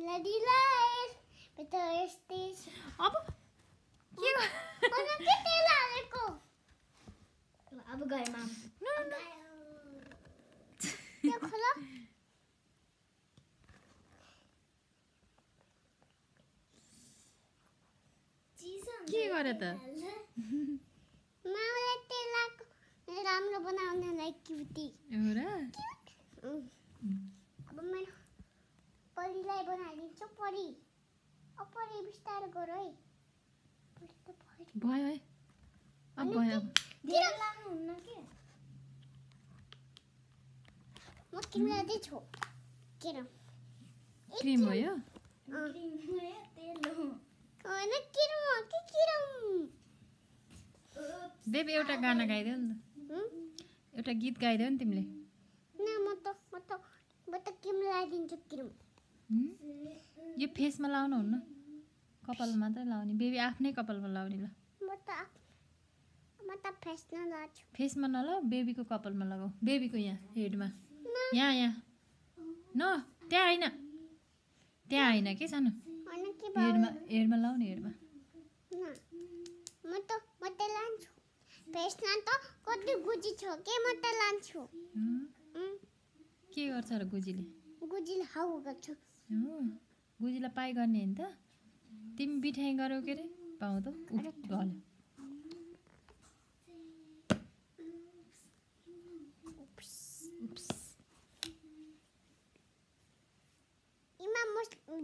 लडीलाई बेटा यस्तै अब के अनि के तेल हालेको अब गए माम त्यो खोला के गरे त मामले तेल राम्रो बनाउनलाई क्युटी हो र अब मैले परीलाई बनाइदिन्छु परी परी बिस्तारै गर है भयो है अब भयो अब धेरै लाग्नुहुन्न के म तिमीलाई दिन्छु क्रिम भयो तेल हो होइन किरम के किरम बेबी एउटा गाना गाइदेऊ नि त एउटा गीत गाइदेऊ नि तिमीले न म त तिमीलाई दिन्छु किरम यो फेसमा लाउनु हुन्न कपालमा मात्रै लाउने बेबी आफ्नै कपालमा लाउने ल म त फेसमा लाउँछु फेसमा नलाऊ बेबीको कपालमा लगाऊ बेबीको यहाँ हेडमा यहाँ न त्यहाँ होइन के सानो हेडमा लाउने हेडमा म त लान्छु फेसमा त कति गुजी छ के म त लान्छु के गर्छ र गुजीले हाउ गर्छ गुजीलाई पाइ गर्ने होइन त तिमी बिठाइ गरौ के अरे पाउ त गल्यो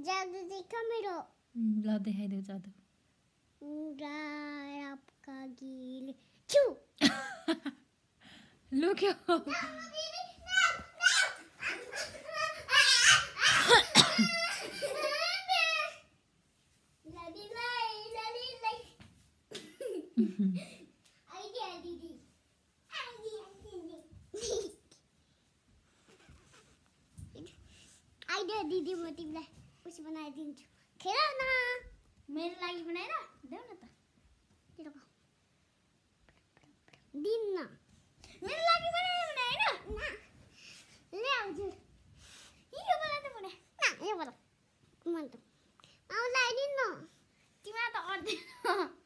जादू देखा मेरो ल देखाइदेऊ जादू आपका गिल छु लुक्यो आइडिया दिदी म तिमीलाई उस बनाइदिन्छु खेल न मेरो लागि बनाएर देऊ न त दिन्न मेरो लागि बनाएर हैन ले हजुर यो बना त बना न यो बना मन त आउलाई दिन्न तिमीलाई त अर्दैन